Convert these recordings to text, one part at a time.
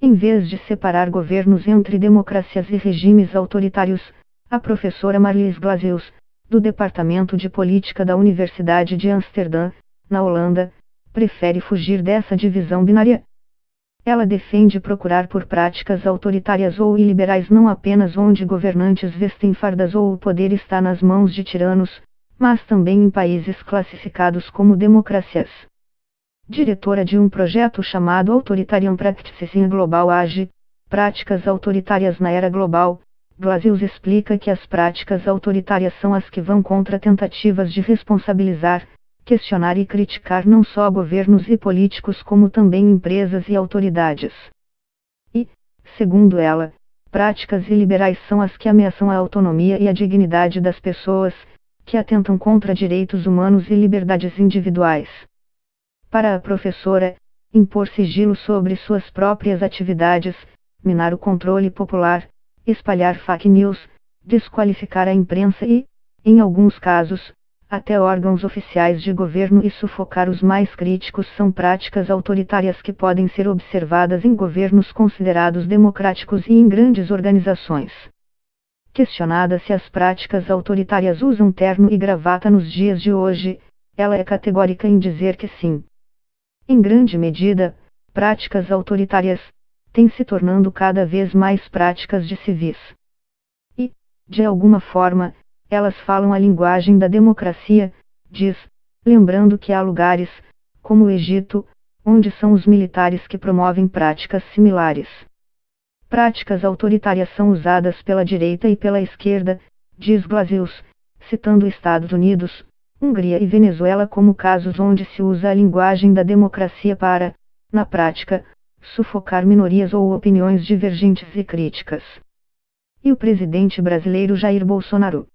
Em vez de separar governos entre democracias e regimes autoritários, a professora Marlies Glazeus, do Departamento de Política da Universidade de Amsterdã, na Holanda, prefere fugir dessa divisão binária. Ela defende procurar por práticas autoritárias ou iliberais não apenas onde governantes vestem fardas ou o poder está nas mãos de tiranos, mas também em países classificados como democracias. Diretora de um projeto chamado Authoritarian Practices in Global Age, Práticas Autoritárias na Era Global, Glazeus explica que as práticas autoritárias são as que vão contra tentativas de responsabilizar, questionar e criticar não só governos e políticos como também empresas e autoridades. E, segundo ela, práticas iliberais são as que ameaçam a autonomia e a dignidade das pessoas, que atentam contra direitos humanos e liberdades individuais. Para a professora, impor sigilo sobre suas próprias atividades, minar o controle popular, espalhar fake news, desqualificar a imprensa e, em alguns casos, até órgãos oficiais de governo e sufocar os mais críticos são práticas autoritárias que podem ser observadas em governos considerados democráticos e em grandes organizações. Questionada se as práticas autoritárias usam terno e gravata nos dias de hoje, ela é categórica em dizer que sim. Em grande medida, práticas autoritárias têm se tornando cada vez mais práticas de civis. E, de alguma forma, elas falam a linguagem da democracia, diz, lembrando que há lugares, como o Egito, onde são os militares que promovem práticas similares. Práticas autoritárias são usadas pela direita e pela esquerda, diz Glazeus, citando Estados Unidos, Hungria e Venezuela como casos onde se usa a linguagem da democracia para, na prática, sufocar minorias ou opiniões divergentes e críticas. E o presidente brasileiro Jair Bolsonaro?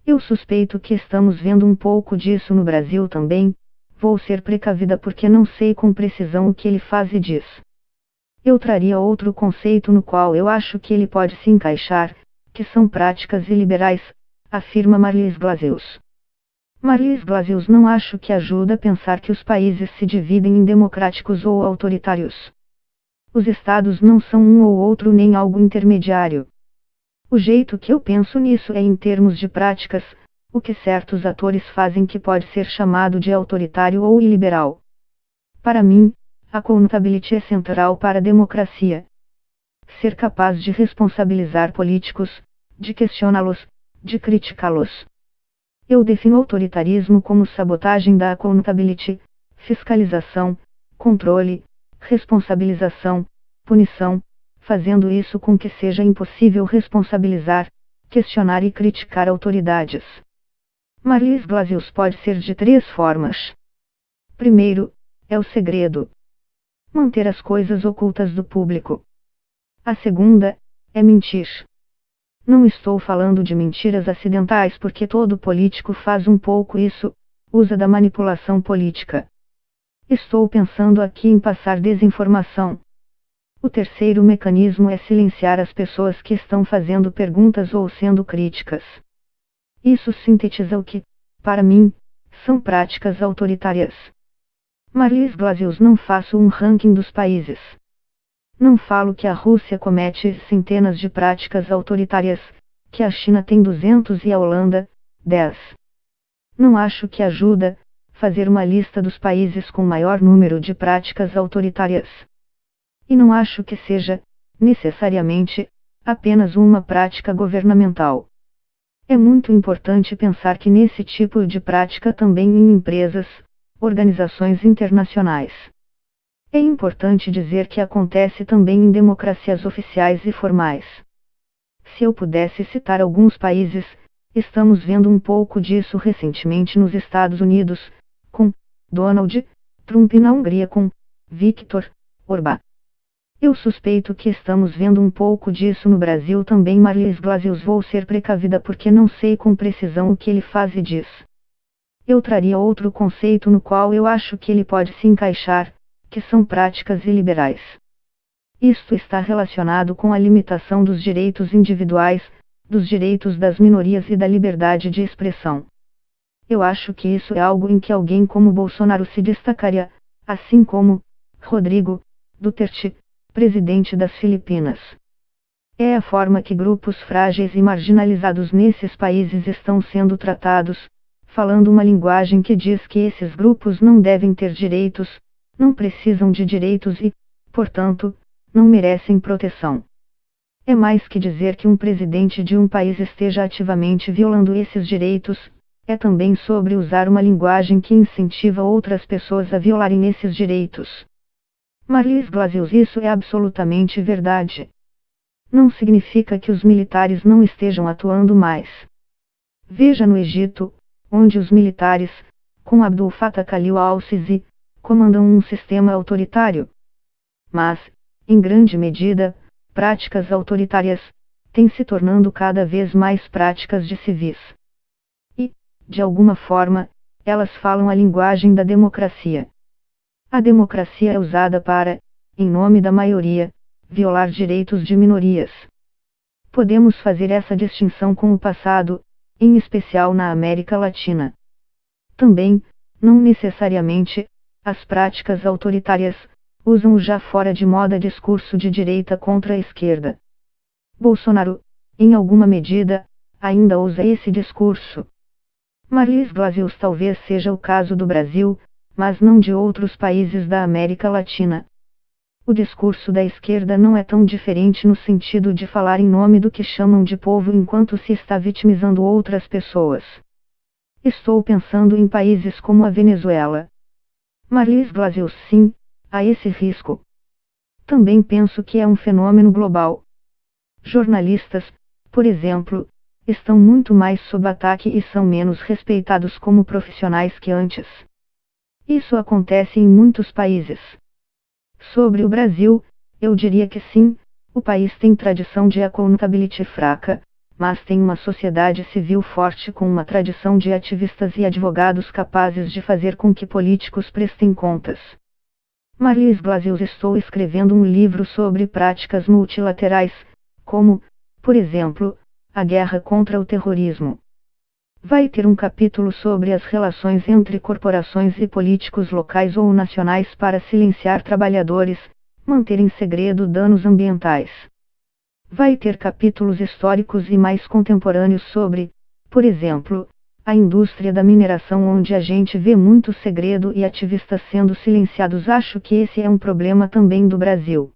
Eu suspeito que estamos vendo um pouco disso no Brasil também. Vou ser precavida porque não sei com precisão o que ele faz e diz. Eu traria outro conceito no qual eu acho que ele pode se encaixar, que são práticas iliberais, afirma Marlies Glazeus. Marlies Glazeus não acho que ajuda a pensar que os países se dividem em democráticos ou autoritários. Os estados não são um ou outro nem algo intermediário. O jeito que eu penso nisso é em termos de práticas, o que certos atores fazem que pode ser chamado de autoritário ou iliberal. Para mim, accountability é central para a democracia. Ser capaz de responsabilizar políticos, de questioná-los, de criticá-los. Eu defino autoritarismo como sabotagem da accountability, fiscalização, controle, responsabilização, punição, fazendo isso com que seja impossível responsabilizar, questionar e criticar autoridades. Marlies Glazeus pode ser de três formas. Primeiro, é o segredo. Manter as coisas ocultas do público. A segunda, é mentir. Não estou falando de mentiras acidentais porque todo político faz um pouco isso, usa da manipulação política. Estou pensando aqui em passar desinformação. O terceiro mecanismo é silenciar as pessoas que estão fazendo perguntas ou sendo críticas. Isso sintetiza o que, para mim, são práticas autoritárias. Marlies Glazeus não faço um ranking dos países. Não falo que a Rússia comete centenas de práticas autoritárias, que a China tem 200 e a Holanda, 10. Não acho que ajuda fazer uma lista dos países com maior número de práticas autoritárias. E não acho que seja, necessariamente, apenas uma prática governamental. É muito importante pensar que nesse tipo de prática também em empresas, organizações internacionais. É importante dizer que acontece também em democracias oficiais e formais. Se eu pudesse citar alguns países, estamos vendo um pouco disso recentemente nos Estados Unidos, com Donald Trump e na Hungria com Viktor Orbán. Eu suspeito que estamos vendo um pouco disso no Brasil também. Marlies Glazeus vou ser precavida porque não sei com precisão o que ele faz e diz. Eu traria outro conceito no qual eu acho que ele pode se encaixar, que são práticas iliberais. Isto está relacionado com a limitação dos direitos individuais, dos direitos das minorias e da liberdade de expressão. Eu acho que isso é algo em que alguém como Bolsonaro se destacaria, assim como Rodrigo Duterte, presidente das Filipinas. É a forma que grupos frágeis e marginalizados nesses países estão sendo tratados, falando uma linguagem que diz que esses grupos não devem ter direitos, não precisam de direitos e, portanto, não merecem proteção. É mais que dizer que um presidente de um país esteja ativamente violando esses direitos, é também sobre usar uma linguagem que incentiva outras pessoas a violarem esses direitos. Marlys Glazeus, isso é absolutamente verdade. Não significa que os militares não estejam atuando mais. Veja no Egito, onde os militares, com Abdul Fattah al-Sisi, comandam um sistema autoritário. Mas, em grande medida, práticas autoritárias têm se tornando cada vez mais práticas de civis. E, de alguma forma, elas falam a linguagem da democracia. A democracia é usada para, em nome da maioria, violar direitos de minorias. Podemos fazer essa distinção com o passado, em especial na América Latina. Também, não necessariamente, as práticas autoritárias usam o já fora de moda discurso de direita contra a esquerda. Bolsonaro, em alguma medida, ainda usa esse discurso. Marlys Glazeus talvez seja o caso do Brasil, mas não de outros países da América Latina. O discurso da esquerda não é tão diferente no sentido de falar em nome do que chamam de povo enquanto se está vitimizando outras pessoas. Estou pensando em países como a Venezuela. Marlys Glazeus, sim, há esse risco. Também penso que é um fenômeno global. Jornalistas, por exemplo, estão muito mais sob ataque e são menos respeitados como profissionais que antes. Isso acontece em muitos países. Sobre o Brasil, eu diria que sim, o país tem tradição de accountability fraca, mas tem uma sociedade civil forte com uma tradição de ativistas e advogados capazes de fazer com que políticos prestem contas. Marlys Glazeus, estou escrevendo um livro sobre práticas multilaterais, como, por exemplo, a guerra contra o terrorismo. Vai ter um capítulo sobre as relações entre corporações e políticos locais ou nacionais para silenciar trabalhadores, manter em segredo danos ambientais. Vai ter capítulos históricos e mais contemporâneos sobre, por exemplo, a indústria da mineração, onde a gente vê muito segredo e ativistas sendo silenciados. Acho que esse é um problema também do Brasil.